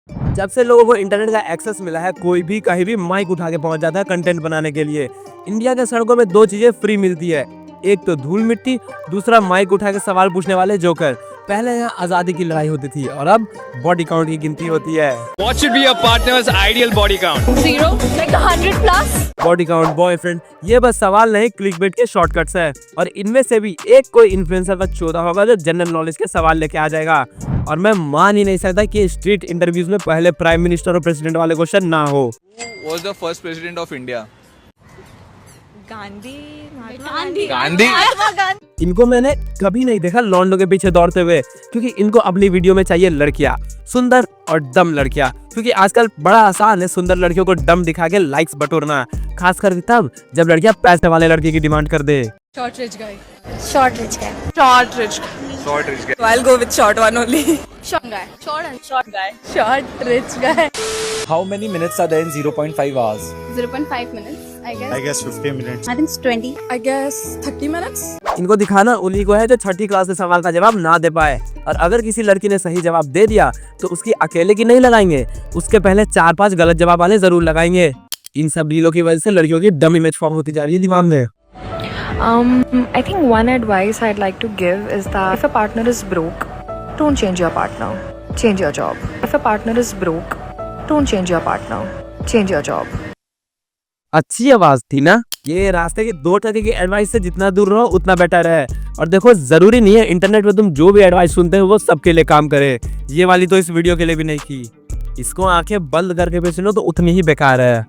जब से लोगों को इंटरनेट का एक्सेस मिला है, कोई भी कहीं भी माइक उठा के पहुंच जाता है कंटेंट बनाने के लिए। इंडिया के सड़कों में दो चीजें फ्री मिलती है, एक तो धूल मिट्टी, दूसरा माइक उठा के सवाल पूछने वाले जोकर। पहले यहाँ आजादी की लड़ाई होती थी और अब बॉडी काउंट की गिनती होती है। What should be your partner's ideal body count? 0, like 100 plus. Body count, boyfriend, ये बस सवाल नहीं, क्लिकबेट के शॉर्टकट्स है। और इनमें से भी एक कोई इन्फ्लुएंसर का चौथा होगा जो जनरल नॉलेज के सवाल लेके आ जाएगा। और मैं मान ही नहीं सकता कि स्ट्रीट इंटरव्यूज में पहले प्राइम मिनिस्टर और प्रेसिडेंट वाले क्वेश्चन ना हो। Who was the first president of India? Gandhi. Gandhi? इनको मैंने कभी नहीं देखा लॉन्डो के पीछे दौड़ते हुए, क्योंकि इनको अपनी वीडियो में चाहिए लड़कियां, सुंदर और डम लड़कियां। क्योंकि आजकल बड़ा आसान है सुंदर लड़कियों को डम दिखा के लाइक्स बटोरना, खासकर तब जब लड़कियां पैसे वाले लड़के की डिमांड कर दे। Short rich guy. Short rich guy. Short rich. Short rich guy. So I'll go with short one only. Short guy. Short guy. Short rich guy. How many minutes are there in 0.5 hours? 0.5 minutes, I guess. I guess 50 minutes. I think it's 20. I guess 30 minutes. इनको दिखाना उन्हीं को है जो छठी class के सवाल का जवाब ना दे पाए। और अगर किसी लड़की ने सही जवाब दे दिया तो उसकी अकेले की नहीं लगाएंगे, उसके पहले 4-5 गलत जवाब वाले जरूर लगाएंगे। इन सब डीलों की वजह से लड़कियों की डम इमेज फॉर्म होती जा रही है दिमाग में। I think one advice I'd like to give is that if a partner is broke, don't change your partner, change your job. If a partner is broke, don't change your partner, change your job. अच्छी आवाज थी ना। ये रास्ते की 2 टके की advice से जितना दूर रहो उतना बेटर है। और देखो, जरूरी नहीं है इंटरनेट पे तुम जो भी एडवाइस सुनते हो वो सबके लिए काम करे। ये वाली तो इस वीडियो के लिए भी नहीं की। इसको आंखें बंद करके भी सुनो तो उतनी ही बेकार है।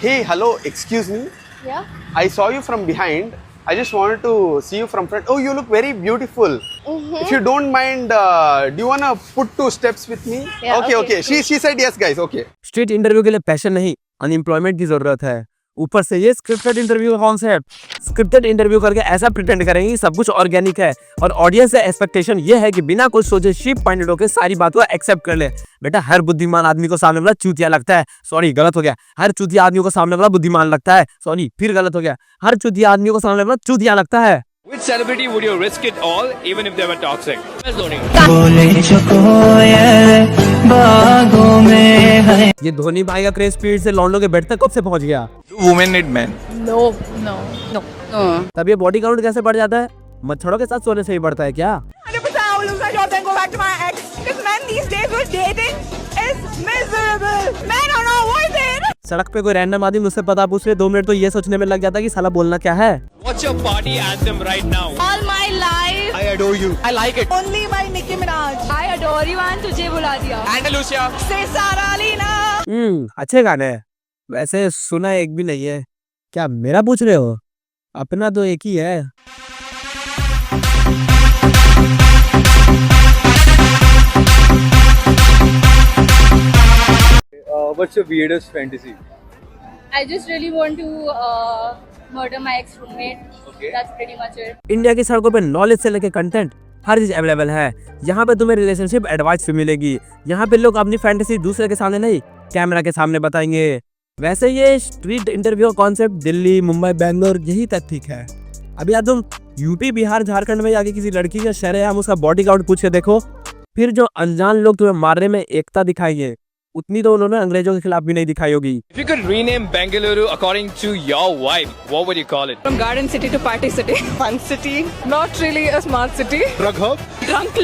Hey, hello, excuse me. Yeah. I saw you from behind. I just wanted to see you from front. Oh, you look very beautiful. If you don't mind, do you wanna put 2 steps with me? Yeah, Okay. okay. She said yes, guys. Okay. Street interview के लिए passion नहीं, unemployment की जरूरत है। ऊपर से ये scripted interview का कॉन्सेप्ट। स्क्रिप्टेड इंटरव्यू करके ऐसा प्रिटेंड करेंगे सब कुछ ऑर्गेनिक है और ऑडियंस से एक्सपेक्टेशन ये है कि बिना कुछ सोचे शीप पॉइंटेड होकर सारी बातों को एक्सेप्ट कर ले। बेटा, हर बुद्धिमान आदमी को सामने वाला चूतिया लगता है। सॉरी, गलत हो गया। हर चूतिया आदमी को सामने वाला बुद्धिमान लगता है। सॉरी, फिर गलत हो गया। हर चूतिया आदमी को सामने वाला चूतिया लगता है। Which celebrity would you risk it all, even if they were toxic? ये धोनी भाई का क्रेज स्पीड से लॉन्डो के बेड तक कब से पहुंच गया? Do women need men? No. तब ये बॉडी काउंट कैसे बढ़ जाता है? मच्छरों के साथ सोने से ही बढ़ता है क्या? 100% I will lose my job then go back to my ex. Because men these days who are dating is miserable. Men are not worth it. सड़क पे कोई रैंडम आदमी मुझसे पता पूछ ले 2 मिनट तो ये सोचने में लग जाता है कि साला बोलना क्या है। What's your party anthem right now? All my life. I adore you. I like it. Only by Nicki Minaj. I adore you and तुझे बुला दिया. Andalusia. से सारा लीना. अच्छे गाने हैं। वैसे सुना एक भी नहीं है। क्या मेरा पूछ रहे हो? अपना तो एक ही है। What's your weirdest fantasy? I just really want to murder my ex-roommate. Okay. That's pretty much it. India की सड़कों पे नॉलेज से लेके कंटेंट हर चीज अवेलेबल है। यहाँ पे तुम्हें रिलेशनशिप एडवाइस भी मिलेगी। यहाँ पे लोग अपनी फैंटेसी दूसरे के सामने नहीं, कैमरा के सामने बताएंगे। वैसे ये street interview concept Delhi, Mumbai, Bangalore यही तक ठीक है। अभी यार तुम यूपी, बिहार, झारखंड में जाके किसी लड़की का शरेआम उसका बॉडी काउंट पूछ के देखो, फिर जो अनजान लोग तुम्हें मारने में एकता दिखाएंगे उतनी तो उन्होंने अंग्रेजों के खिलाफ भी नहीं दिखाई होगी। If you could rename Bengaluru according to your vibe, what would you call it? From garden city to party city. Fun city. Not really a smart city. Drug hub? Drunk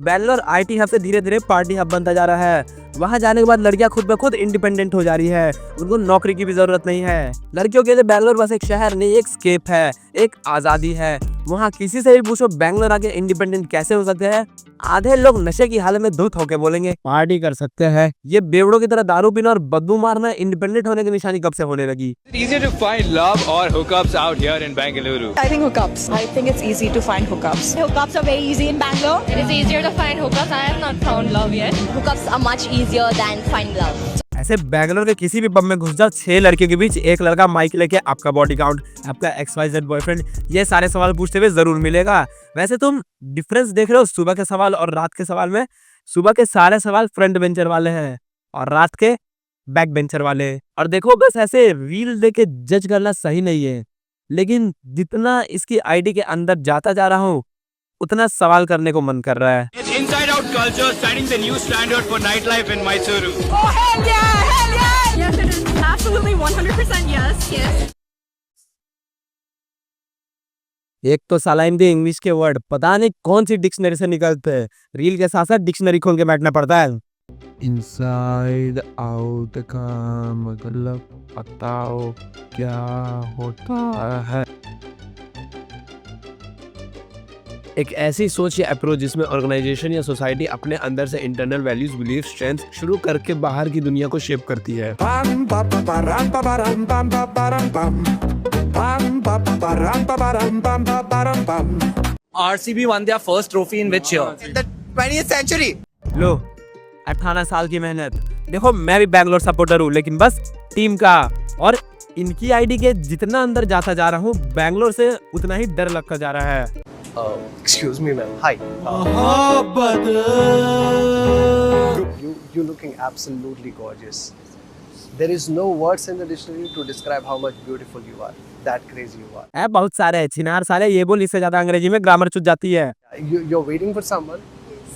Bangalore IT hub से धीरे धीरे party hub बनता जा रहा है। वहाँ जाने के बाद लड़कियां खुद ब खुद इंडिपेंडेंट हो जा रही है। उनको नौकरी की भी जरूरत नहीं है। लड़कियों के लिए बैंगलोर बस एक शहर नहीं, एक स्केप है, एक आजादी है। वहाँ किसी से भी पूछो बैंगलोर आके इंडिपेंडेंट कैसे हो सकते हैं, आधे लोग नशे की हालत में धुत होके बोलेंगे पार्टी कर सकते हैं। ये बेवड़ों की तरह दारू पीना और बदबू मारना इंडिपेंडेंट होने की निशानी कब से होने लगी? Is it easier to find love or hookups out here in Bengaluru? I think hookups. I think it's easy to find hookups. Hookups are very easy in Bangalore. It is easier to find hookups. I have not found love yet. Hookups are much easier than find love. ऐसे बैंगलोर के किसी भी pub में घुस जाओ, 6 लड़कियों के बीच एक लड़का माइक लेके आपका बॉडी काउंट, आपका XYZ बॉयफ्रेंड, ये सारे सवाल पूछते हुए जरूर मिलेगा। वैसे तुम डिफरेंस देख रहे हो सुबह के सवाल और रात के सवाल में? सुबह के सारे सवाल फ्रंट बेंचर वाले हैं और रात के बैक बेंचर वाले। और देखो, बस ऐसे रील देके जज करना सही नहीं है, लेकिन जितना इसकी आईडी के अंदर जाता जा रहा हूँ उतना सवाल करने को मन कर रहा है। Inside Out culture setting the new standard for nightlife in Mysuru. Oh, hell yeah! Hell yeah! Yes, it is. Absolutely 100% yes. Yes. एक तो साला हिंदी इंग्लिश के वर्ड पता नहीं कौन सी डिक्शनरी से निकलते हैं, रील के साथ साथ डिक्शनरी खोल के बैठना पड़ता है। इनसाइड आउट का मतलब बताओ क्या होता है। एक ऐसी सोच या अप्रोच जिसमें ऑर्गेनाइजेशन या सोसाइटी अपने अंदर से इंटरनल वैल्यूज, बिलीफ, स्ट्रेंथ शुरू करके बाहर की दुनिया को शेप करती है। RCB won their first trophy in which year? The 20th century. लो 18 साल की मेहनत। देखो मैं भी बैंगलोर सपोर्टर हूँ, लेकिन बस टीम का, और इनकी आईडी के जितना अंदर जाता जा रहा हूँ बैंगलोर से उतना ही डर लगता जा रहा है। Excuse me, ma'am. Hi. You looking absolutely gorgeous. There is no words in the dictionary to describe how much beautiful you are. That crazy you are. है बहुत सारे हैं, चिनार साले ये बोल, इससे ज्यादा अंग्रेजी में ग्रामर चुट जाती है। You're waiting for someone.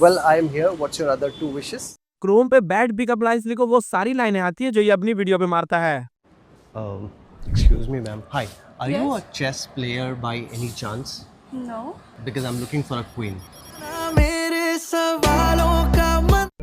Well, I am here. What's your other two wishes? Chrome पे बैड पिकअप लाइन्स लिखो, वो सारी लाइनें आती है जो ये अपनी वीडियो पे मारता है। Excuse me, ma'am. Hi. Are you a chess player by any chance? No. Because I'm looking for a queen.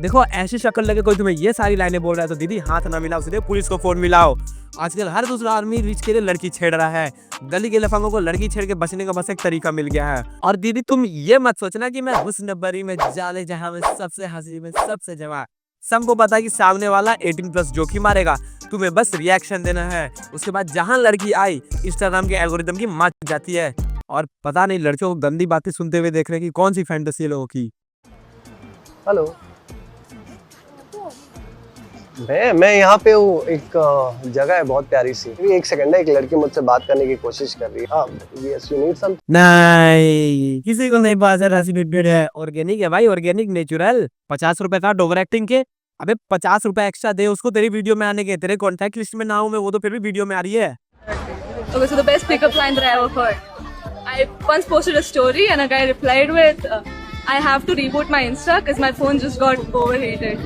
देखो ऐसी शक्ल लगे कोई तुम्हें ये सारी लाइनें बोल रहा है तो दीदी हाथ ना मिलाओ, सीधे पुलिस को फोन मिलाओ। आजकल हर दूसरा आदमी रिच के लिए लड़की छेड़ रहा है। गली के लफंगों को लड़की छेड़ के बचने का बस एक तरीका मिल गया है। और दीदी तुम ये मत सोचना कि मैं हुस्न बरी में जाले जहां में सबसे हंसी में सबसे जवान। सबको पता है कि सामने वाला 18+ जोखिम मारेगा, तुम्हें बस रिएक्शन देना है। उसके बाद जहां लड़की आई इंस्टाग्राम के एल्गोरिदम की मात जाती है। और पता नहीं लड़कियों को गंदी बातें सुनते हुए देख रहे हैं कि कौन सी फैंटेसी लोगों की। हेलो। मैं यहाँ पे हूँ, एक जगह है बहुत प्यारी सी। एक सेकंड है, एक लड़की मुझसे बात करने की कोशिश कर रही है। हाँ, यस यू नीड सम। नहीं, किसी को नहीं बात है। ऑर्गेनिक है भाई, ऑर्गेनिक नेचुरल। 50 रुपए का ओवर एक्टिंग के, अबे 50 रुपए एक्स्ट्रा दे उसको तेरी वीडियो में आने के। तेरे कॉन्टैक्ट लिस्ट में ना हूँ मैं, वो तो फिर भी वीडियो में आ रही है। Okay, so the best pickup line that I ever heard. I once posted a story and a guy replied with, I have to reboot my Insta because my phone just got overheated.